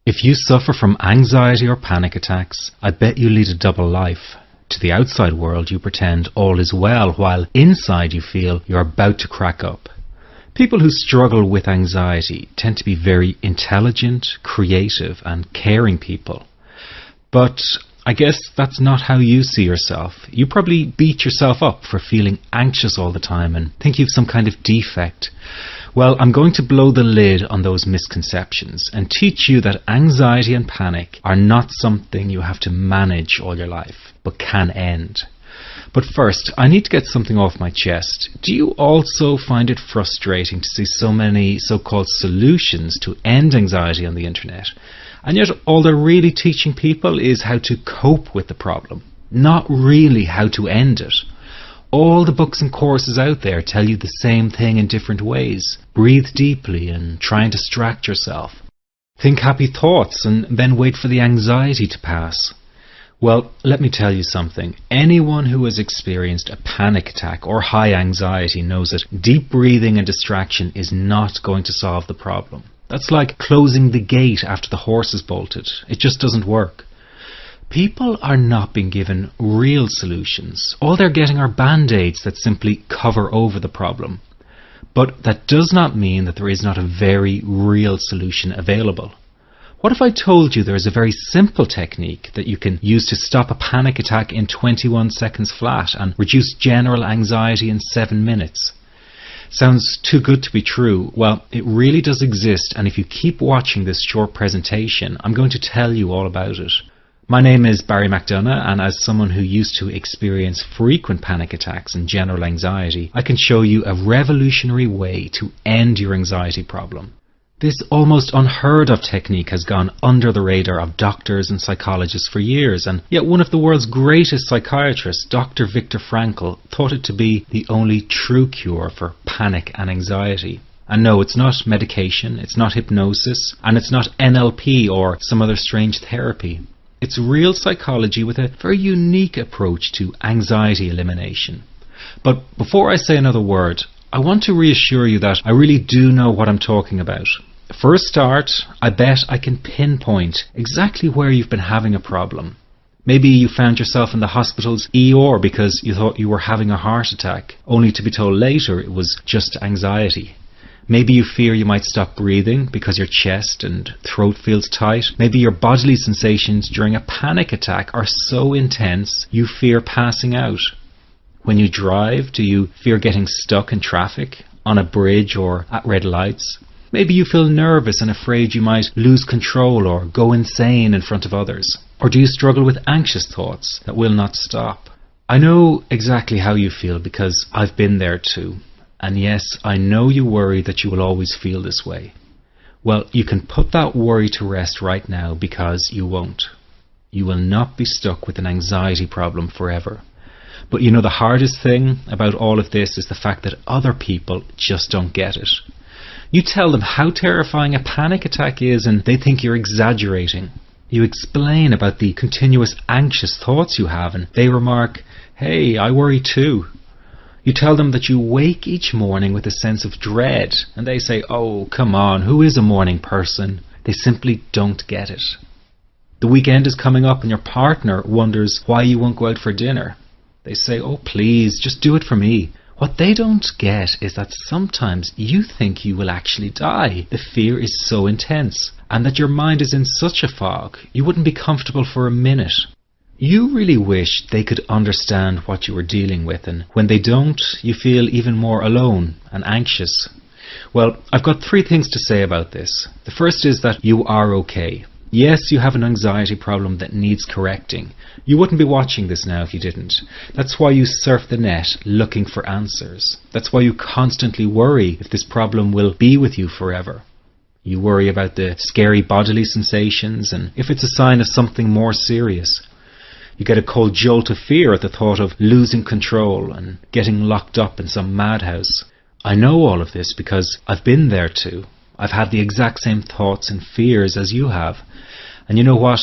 If you suffer from anxiety or panic attacks, I bet you lead a double life. To the outside world, you pretend all is well, while inside you feel you're about to crack up. People who struggle with anxiety tend to be very intelligent, creative, and caring people. But I guess that's not how you see yourself. You probably beat yourself up for feeling anxious all the time and think you've some kind of defect. Well, I'm going to blow the lid on those misconceptions and teach you that anxiety and panic are not something you have to manage all your life, but can end. But first, I need to get something off my chest. Do you also find it frustrating to see so many so-called solutions to end anxiety on the internet? And yet all they're really teaching people is how to cope with the problem, not really how to end it. All the books and courses out there tell you the same thing in different ways. Breathe deeply and try and distract yourself. Think happy thoughts and then wait for the anxiety to pass. Well, let me tell you something. Anyone who has experienced a panic attack or high anxiety knows that deep breathing and distraction is not going to solve the problem. That's like closing the gate after the horse has bolted. It just doesn't work. People are not being given real solutions. All they're getting are band-aids that simply cover over the problem. But that does not mean that there is not a very real solution available. What if I told you there is a very simple technique that you can use to stop a panic attack in 21 seconds flat and reduce general anxiety in 7 minutes? Sounds too good to be true. Well, it really does exist, and if you keep watching this short presentation, I'm going to tell you all about it. My name is Barry McDonough, and as someone who used to experience frequent panic attacks and general anxiety, I can show you a revolutionary way to end your anxiety problem. This almost unheard of technique has gone under the radar of doctors and psychologists for years, and yet one of the world's greatest psychiatrists, Dr. Viktor Frankl, thought it to be the only true cure for panic and anxiety. And no, it's not medication, it's not hypnosis, and it's not NLP or some other strange therapy. It's real psychology with a very unique approach to anxiety elimination. But before I say another word, I want to reassure you that I really do know what I'm talking about. For a start, I bet I can pinpoint exactly where you've been having a problem. Maybe you found yourself in the hospital's ER because you thought you were having a heart attack, only to be told later it was just anxiety. Maybe you fear you might stop breathing because your chest and throat feels tight. Maybe your bodily sensations during a panic attack are so intense you fear passing out. When you drive, do you fear getting stuck in traffic, on a bridge or at red lights? Maybe you feel nervous and afraid you might lose control or go insane in front of others. Or do you struggle with anxious thoughts that will not stop? I know exactly how you feel because I've been there too. And yes, I know you worry that you will always feel this way. Well, you can put that worry to rest right now because you won't. You will not be stuck with an anxiety problem forever. But you know, the hardest thing about all of this is the fact that other people just don't get it. You tell them how terrifying a panic attack is and they think you're exaggerating. You explain about the continuous anxious thoughts you have and they remark, "Hey, I worry too." You tell them that you wake each morning with a sense of dread, and they say, "Oh, come on, who is a morning person?" They simply don't get it. The weekend is coming up and your partner wonders why you won't go out for dinner. They say, "Oh, please, just do it for me." What they don't get is that sometimes you think you will actually die. The fear is so intense, and that your mind is in such a fog, you wouldn't be comfortable for a minute. You really wish they could understand what you are dealing with, and when they don't, you feel even more alone and anxious. Well, I've got 3 things to say about this. The first is that you are okay. Yes, you have an anxiety problem that needs correcting. You wouldn't be watching this now if you didn't. That's why you surf the net looking for answers. That's why you constantly worry if this problem will be with you forever. You worry about the scary bodily sensations and if it's a sign of something more serious. You get a cold jolt of fear at the thought of losing control and getting locked up in some madhouse. I know all of this because I've been there too. I've had the exact same thoughts and fears as you have. And you know what?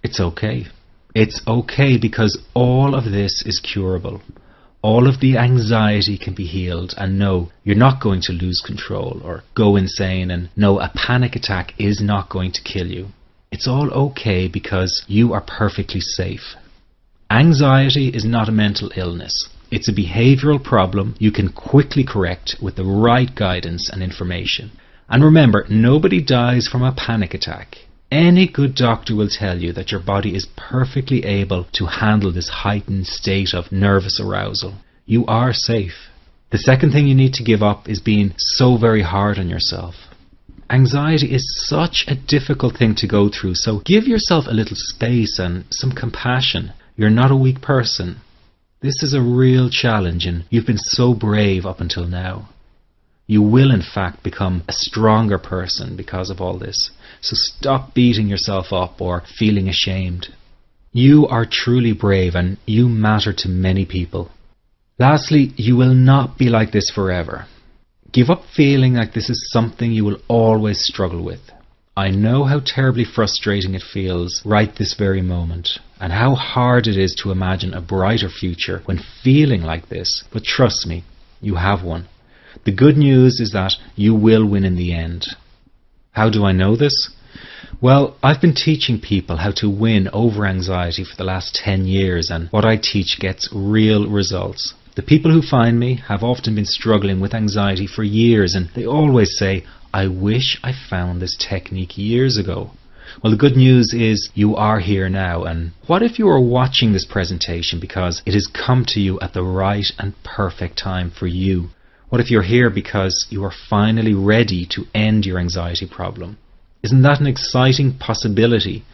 It's okay. It's okay because all of this is curable. All of the anxiety can be healed, and no, you're not going to lose control or go insane, and no, a panic attack is not going to kill you. It's all okay because you are perfectly safe. Anxiety is not a mental illness. It's a behavioral problem you can quickly correct with the right guidance and information. And remember, nobody dies from a panic attack. Any good doctor will tell you that your body is perfectly able to handle this heightened state of nervous arousal. You are safe. The second thing you need to give up is being so very hard on yourself. Anxiety is such a difficult thing to go through, so give yourself a little space and some compassion. You're not a weak person. This is a real challenge and you've been so brave up until now. You will in fact become a stronger person because of all this. So stop beating yourself up or feeling ashamed. You are truly brave and you matter to many people. Lastly, you will not be like this forever. Give up feeling like this is something you will always struggle with. I know how terribly frustrating it feels right this very moment, and how hard it is to imagine a brighter future when feeling like this, but trust me, you have one. The good news is that you will win in the end. How do I know this? Well, I've been teaching people how to win over anxiety for the last 10 years, and what I teach gets real results. The people who find me have often been struggling with anxiety for years, and they always say, I wish I found this technique years ago. Well, the good news is you are here now, and what if you are watching this presentation because it has come to you at the right and perfect time for you? What if you're here because you are finally ready to end your anxiety problem? Isn't that an exciting possibility?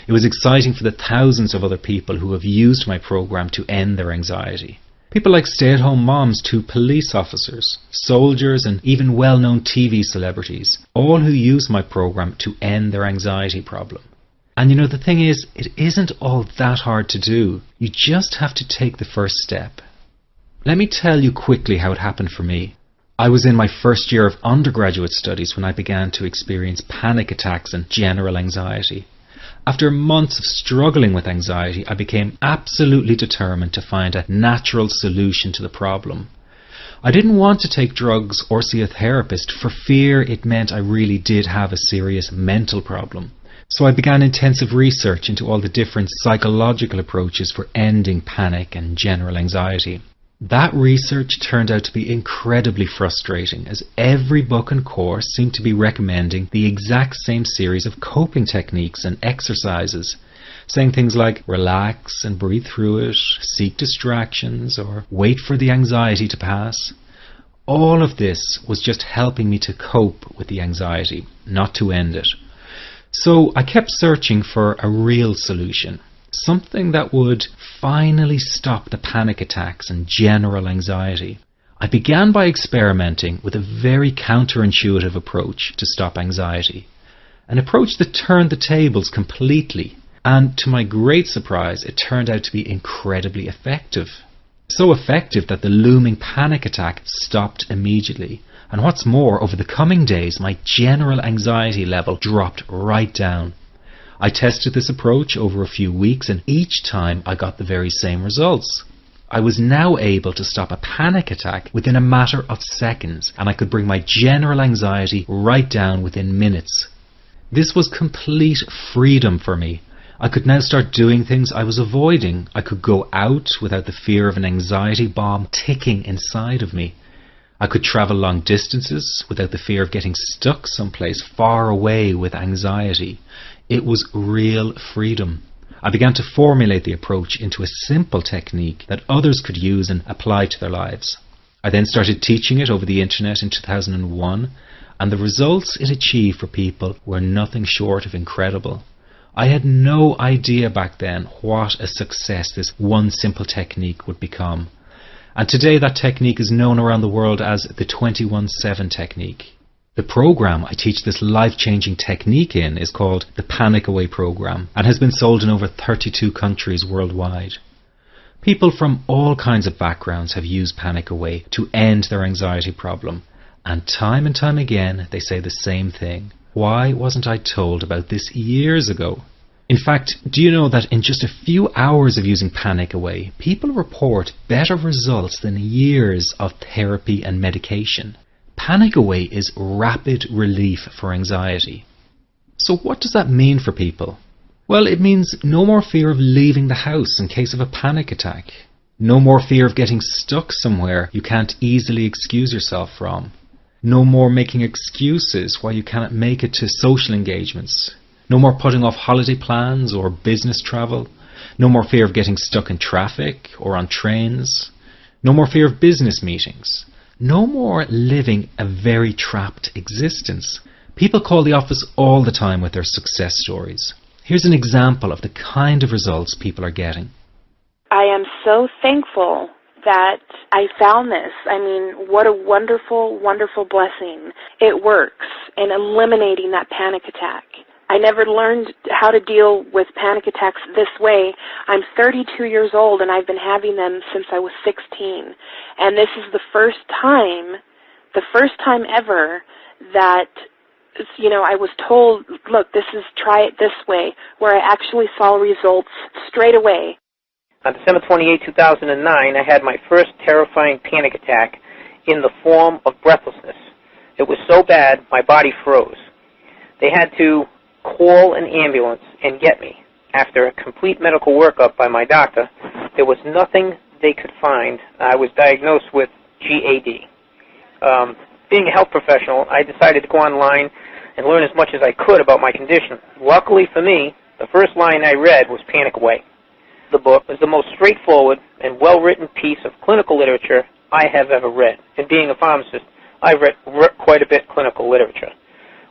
It was exciting for the thousands of other people who have used my program to end their anxiety. People like stay-at-home moms to police officers, soldiers, and even well-known TV celebrities, all who use my program to end their anxiety problem. And you know, the thing is, it isn't all that hard to do. You just have to take the first step. Let me tell you quickly how it happened for me. I was in my first year of undergraduate studies when I began to experience panic attacks and general anxiety. After months of struggling with anxiety, I became absolutely determined to find a natural solution to the problem. I didn't want to take drugs or see a therapist for fear it meant I really did have a serious mental problem. So I began intensive research into all the different psychological approaches for ending panic and general anxiety. That research turned out to be incredibly frustrating, as every book and course seemed to be recommending the exact same series of coping techniques and exercises, saying things like relax and breathe through it, seek distractions, or wait for the anxiety to pass. All of this was just helping me to cope with the anxiety, not to end it. So I kept searching for a real solution. Something that would finally stop the panic attacks and general anxiety. I began by experimenting with a very counterintuitive approach to stop anxiety. An approach that turned the tables completely, and to my great surprise, it turned out to be incredibly effective. So effective that the looming panic attack stopped immediately. And what's more, over the coming days, my general anxiety level dropped right down. I tested this approach over a few weeks, and each time I got the very same results. I was now able to stop a panic attack within a matter of seconds, and I could bring my general anxiety right down within minutes. This was complete freedom for me. I could now start doing things I was avoiding. I could go out without the fear of an anxiety bomb ticking inside of me. I could travel long distances without the fear of getting stuck someplace far away with anxiety. It was real freedom. I began to formulate the approach into a simple technique that others could use and apply to their lives. I then started teaching it over the internet in 2001, and the results it achieved for people were nothing short of incredible. I had no idea back then what a success this one simple technique would become. And today that technique is known around the world as the 21-7 technique. The program I teach this life-changing technique in is called the Panic Away program and has been sold in over 32 countries worldwide. People from all kinds of backgrounds have used Panic Away to end their anxiety problem, and time again they say the same thing. Why wasn't I told about this years ago? In fact, do you know that in just a few hours of using Panic Away, people report better results than years of therapy and medication? Panic Away is rapid relief for anxiety. So what does that mean for people? Well, it means no more fear of leaving the house in case of a panic attack. No more fear of getting stuck somewhere you can't easily excuse yourself from. No more making excuses why you cannot make it to social engagements. No more putting off holiday plans or business travel. No more fear of getting stuck in traffic or on trains. No more fear of business meetings. No more living a very trapped existence. People call the office all the time with their success stories. Here's an example of the kind of results people are getting. I am so thankful that I found this. I mean, what a wonderful, wonderful blessing. It works in eliminating that panic attack. I never learned how to deal with panic attacks this way. I'm 32 years old and I've been having them since I was 16. And this is the first time ever that, I was told, look, try it this way, where I actually saw results straight away. On December 28, 2009, I had my first terrifying panic attack in the form of breathlessness. It was so bad, my body froze. They had to call an ambulance and get me. After a complete medical workup by my doctor, there was nothing they could find. I was diagnosed with GAD. Being a health professional, I decided to go online and learn as much as I could about my condition. Luckily for me, the first line I read was Panic Away. The book is the most straightforward and well-written piece of clinical literature I have ever read. And being a pharmacist, I've read quite a bit of clinical literature.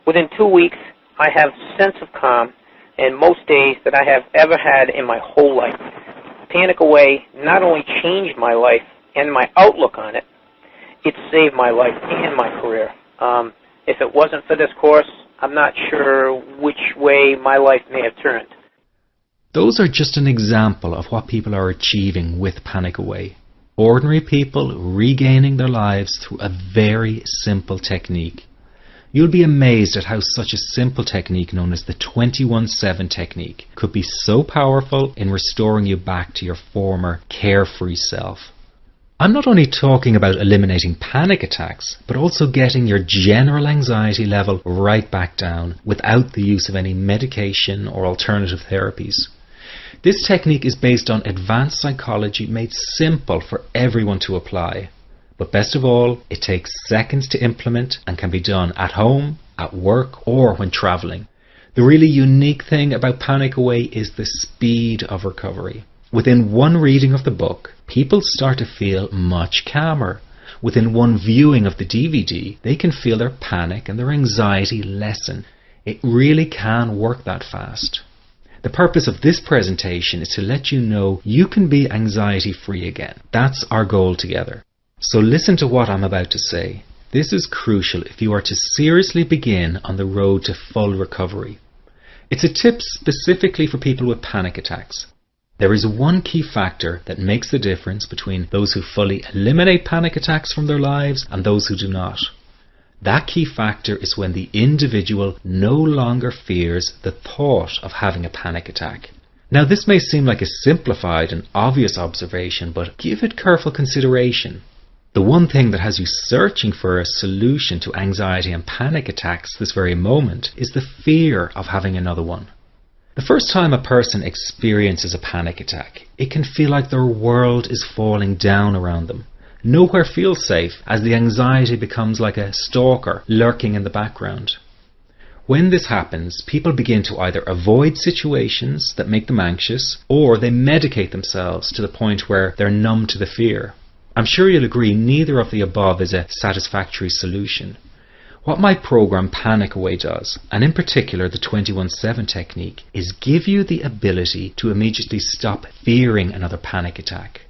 Within 2 weeks, I have a sense of calm in most days that I have ever had in my whole life. Panic Away not only changed my life and my outlook on it, it saved my life and my career. If it wasn't for this course, I'm not sure which way my life may have turned. Those are just an example of what people are achieving with Panic Away. Ordinary people regaining their lives through a very simple technique. You'll be amazed at how such a simple technique known as the 21-7 technique could be so powerful in restoring you back to your former carefree self. I'm not only talking about eliminating panic attacks, but also getting your general anxiety level right back down without the use of any medication or alternative therapies. This technique is based on advanced psychology made simple for everyone to apply. But best of all, it takes seconds to implement and can be done at home, at work, or when traveling. The really unique thing about Panic Away is the speed of recovery. Within one reading of the book, people start to feel much calmer. Within one viewing of the DVD, they can feel their panic and their anxiety lessen. It really can work that fast. The purpose of this presentation is to let you know you can be anxiety-free again. That's our goal together. So listen to what I'm about to say. This is crucial if you are to seriously begin on the road to full recovery. It's a tip specifically for people with panic attacks. There is one key factor that makes the difference between those who fully eliminate panic attacks from their lives and those who do not. That key factor is when the individual no longer fears the thought of having a panic attack. Now, this may seem like a simplified and obvious observation, but give it careful consideration. The one thing that has you searching for a solution to anxiety and panic attacks this very moment is the fear of having another one. The first time a person experiences a panic attack, it can feel like their world is falling down around them. Nowhere feels safe as the anxiety becomes like a stalker lurking in the background. When this happens, people begin to either avoid situations that make them anxious, or they medicate themselves to the point where they're numb to the fear. I'm sure you'll agree neither of the above is a satisfactory solution. What my program Panic Away does, and in particular the 21-7 technique, is give you the ability to immediately stop fearing another panic attack.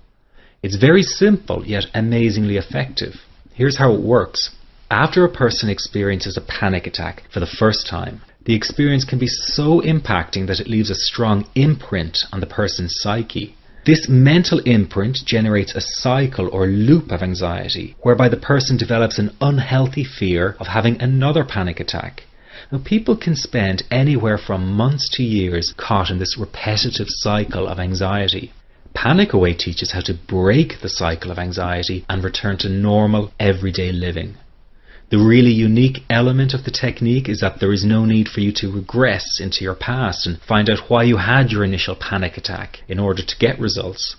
It's very simple yet amazingly effective. Here's how it works. After a person experiences a panic attack for the first time, the experience can be so impacting that it leaves a strong imprint on the person's psyche. This mental imprint generates a cycle or loop of anxiety, whereby the person develops an unhealthy fear of having another panic attack. Now, people can spend anywhere from months to years caught in this repetitive cycle of anxiety. Panic Away teaches how to break the cycle of anxiety and return to normal, everyday living. The really unique element of the technique is that there is no need for you to regress into your past and find out why you had your initial panic attack in order to get results.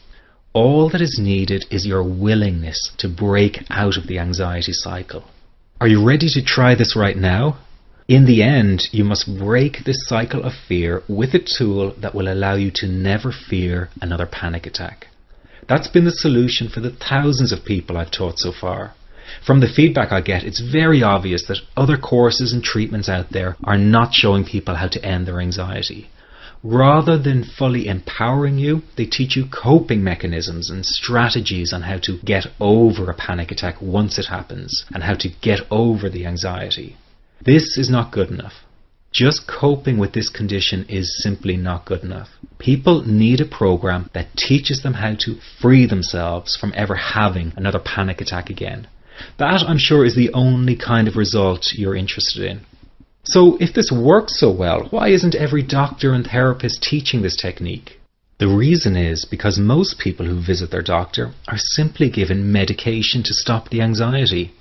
All that is needed is your willingness to break out of the anxiety cycle. Are you ready to try this right now? In the end, you must break this cycle of fear with a tool that will allow you to never fear another panic attack. That's been the solution for the thousands of people I've taught so far. From the feedback I get, it's very obvious that other courses and treatments out there are not showing people how to end their anxiety. Rather than fully empowering you, they teach you coping mechanisms and strategies on how to get over a panic attack once it happens, and how to get over the anxiety. This is not good enough. Just coping with this condition is simply not good enough. People need a program that teaches them how to free themselves from ever having another panic attack again. That, I'm sure, is the only kind of result you're interested in. So if this works so well, why isn't every doctor and therapist teaching this technique? The reason is because most people who visit their doctor are simply given medication to stop the anxiety.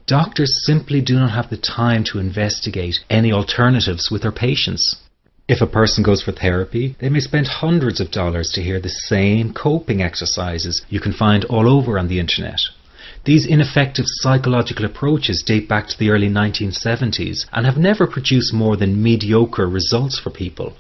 Doctors simply do not have the time to investigate any alternatives with their patients. If a person goes for therapy, they may spend hundreds of dollars to hear the same coping exercises you can find all over on the internet. These ineffective psychological approaches date back to the early 1970s and have never produced more than mediocre results for people.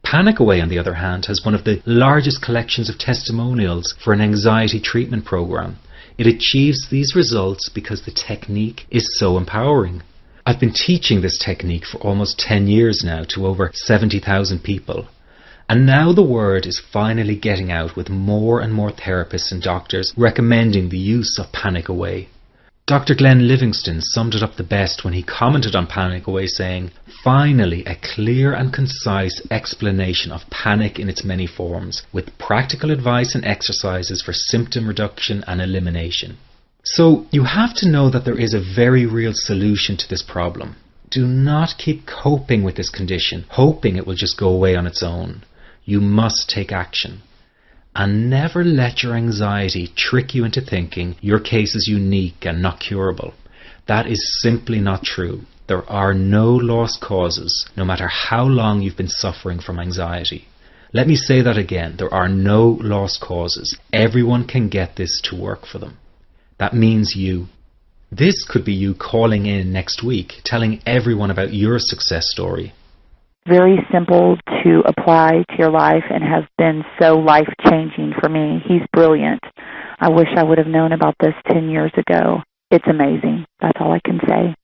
Panic Away, on the other hand, has one of the largest collections of testimonials for an anxiety treatment program. It achieves these results because the technique is so empowering. I've been teaching this technique for almost 10 years now to over 70,000 people. And now the word is finally getting out, with more and more therapists and doctors recommending the use of Panic Away. Dr. Glenn Livingston summed it up the best when he commented on Panic Away, saying, "Finally, a clear and concise explanation of panic in its many forms, with practical advice and exercises for symptom reduction and elimination." So you have to know that there is a very real solution to this problem. Do not keep coping with this condition, hoping it will just go away on its own. You must take action. And never let your anxiety trick you into thinking your case is unique and not curable. That is simply not true. There are no lost causes, no matter how long you've been suffering from anxiety. Let me say that again. There are no lost causes. Everyone can get this to work for them. That means you. This could be you calling in next week, telling everyone about your success story. Very simple to apply to your life and has been so life-changing for me. He's brilliant. I wish I would have known about this 10 years ago. It's amazing. That's all I can say.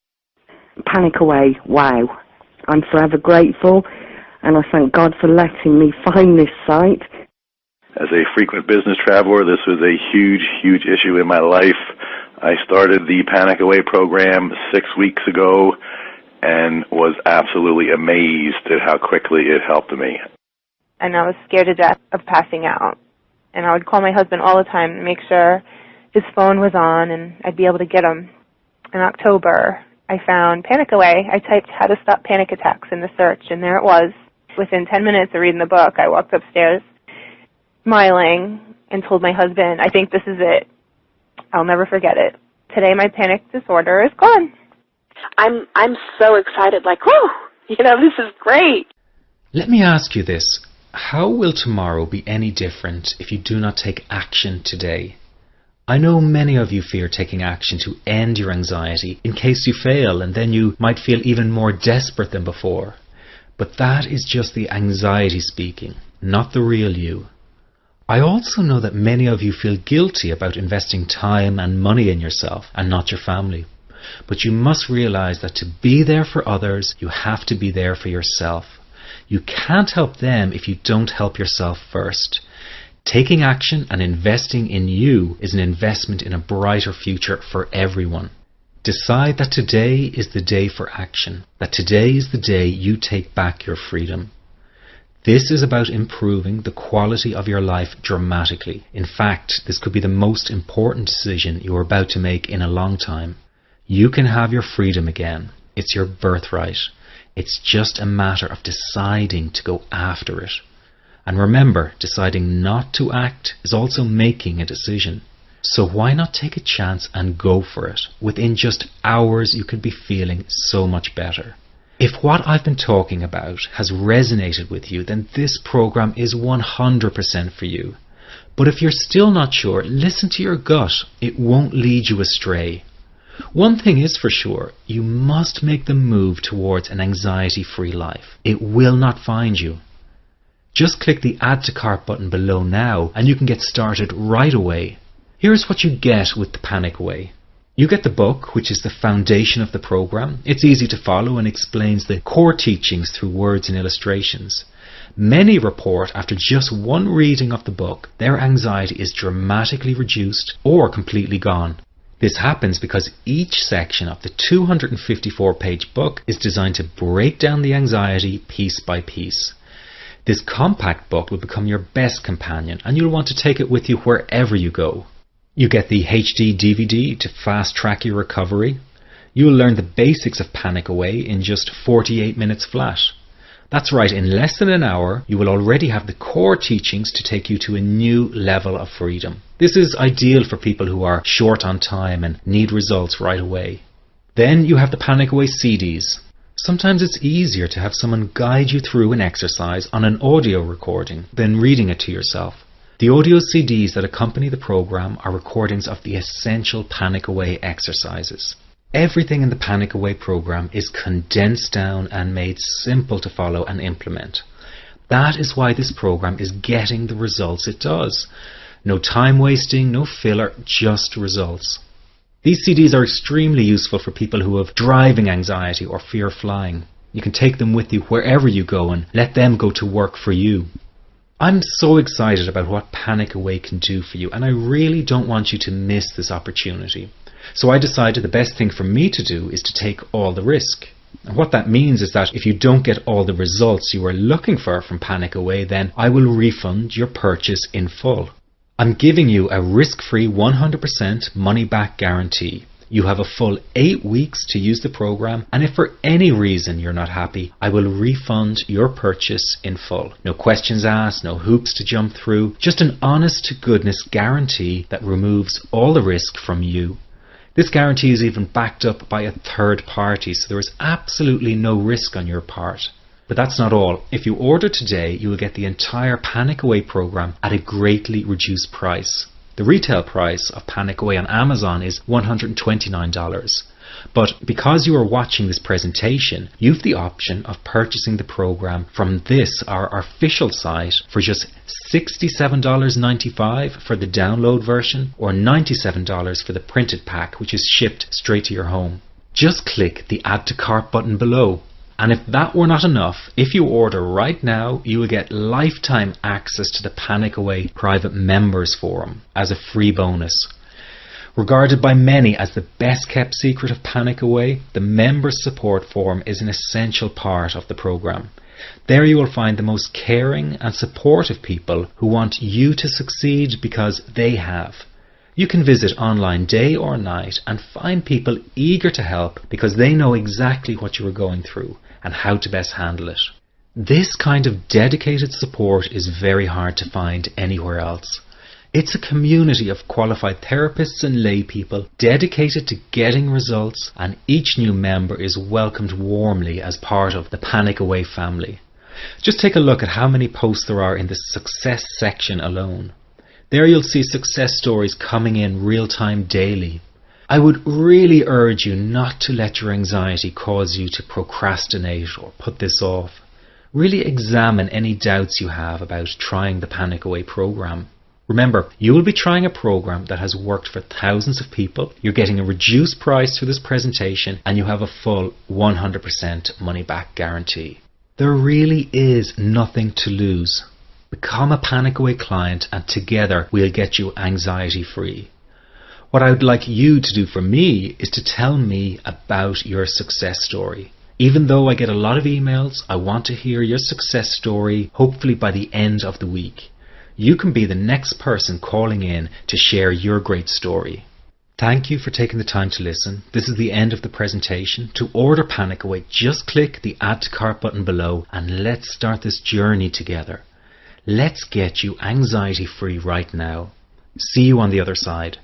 Panic Away, wow. I'm forever grateful, and I thank God for letting me find this site. As a frequent business traveler, this was a huge, huge issue in my life. I started the Panic Away program 6 weeks ago and was absolutely amazed at how quickly it helped me. And I was scared to death of passing out. And I would call my husband all the time to make sure his phone was on and I'd be able to get him. In October, I found Panic Away. I typed "how to stop panic attacks" in the search, and there it was. Within 10 minutes of reading the book, I walked upstairs smiling and told my husband, "I think this is it. I'll never forget it. Today my panic disorder is gone." I'm so excited, like, whoo, this is great. Let me ask you this. How will tomorrow be any different if you do not take action today? I know many of you fear taking action to end your anxiety in case you fail, and then you might feel even more desperate than before. But that is just the anxiety speaking, not the real you. I also know that many of you feel guilty about investing time and money in yourself and not your family. But you must realize that to be there for others, you have to be there for yourself. You can't help them if you don't help yourself first. Taking action and investing in you is an investment in a brighter future for everyone. Decide that today is the day for action, that today is the day you take back your freedom. This is about improving the quality of your life dramatically. In fact, this could be the most important decision you are about to make in a long time. You can have your freedom again. It's your birthright. It's just a matter of deciding to go after it. And remember, deciding not to act is also making a decision. So why not take a chance and go for it? Within just hours, you could be feeling so much better. If what I've been talking about has resonated with you, then this program is 100% for you. But if you're still not sure, listen to your gut. It won't lead you astray. One thing is for sure, you must make the move towards an anxiety-free life. It will not find you. Just click the Add to Cart button below now and you can get started right away. Here's what you get with the Panic Away. You get the book, which is the foundation of the program. It's easy to follow and explains the core teachings through words and illustrations. Many report after just one reading of the book, their anxiety is dramatically reduced or completely gone. This happens because each section of the 254-page book is designed to break down the anxiety piece by piece. This compact book will become your best companion and you'll want to take it with you wherever you go. You get the HD DVD to fast track your recovery. You will learn the basics of Panic Away in just 48 minutes flat. That's right, in less than an hour, you will already have the core teachings to take you to a new level of freedom. This is ideal for people who are short on time and need results right away. Then you have the Panic Away CDs. Sometimes it's easier to have someone guide you through an exercise on an audio recording than reading it to yourself. The audio CDs that accompany the program are recordings of the essential Panic Away exercises. Everything in the Panic Away program is condensed down and made simple to follow and implement. That is why this program is getting the results it does. No time wasting, no filler, just results. These CDs are extremely useful for people who have driving anxiety or fear flying. You can take them with you wherever you go and let them go to work for you. I'm so excited about what Panic Away can do for you, and I really don't want you to miss this opportunity. So I decided the best thing for me to do is to take all the risk. And what that means is that if you don't get all the results you are looking for from Panic Away, then I will refund your purchase in full. I'm giving you a risk-free 100% money-back guarantee. You have a full 8 weeks to use the program, and if for any reason you're not happy, I will refund your purchase in full. No questions asked, no hoops to jump through, just an honest-to-goodness guarantee that removes all the risk from you. This guarantee is even backed up by a third party, so there is absolutely no risk on your part. But that's not all. If you order today, you will get the entire Panic Away program at a greatly reduced price. The retail price of Panic Away on Amazon is $129. But because you are watching this presentation, you have the option of purchasing the program from this, our official site, for just $67.95 for the download version or $97 for the printed pack, which is shipped straight to your home. Just click the Add to Cart button below. And if that were not enough, if you order right now, you will get lifetime access to the Panic Away private members forum as a free bonus. Regarded by many as the best kept secret of Panic Away, the members support forum is an essential part of the program. There you will find the most caring and supportive people who want you to succeed because they have. You can visit online day or night and find people eager to help because they know exactly what you are going through and how to best handle it. This kind of dedicated support is very hard to find anywhere else. It's a community of qualified therapists and lay people dedicated to getting results, and each new member is welcomed warmly as part of the Panic Away family. Just take a look at how many posts there are in the success section alone. There you'll see success stories coming in real time daily. I would really urge you not to let your anxiety cause you to procrastinate or put this off. Really examine any doubts you have about trying the Panic Away program. Remember, you will be trying a program that has worked for thousands of people. You're getting a reduced price through this presentation, and you have a full 100% money back guarantee. There really is nothing to lose. Become a Panic Away client, and together we'll get you anxiety free. What I would like you to do for me is to tell me about your success story. Even though I get a lot of emails, I want to hear your success story, hopefully by the end of the week. You can be the next person calling in to share your great story. Thank you for taking the time to listen. This is the end of the presentation. To order Panic Away, just click the Add to Cart button below and let's start this journey together. Let's get you anxiety free right now. See you on the other side.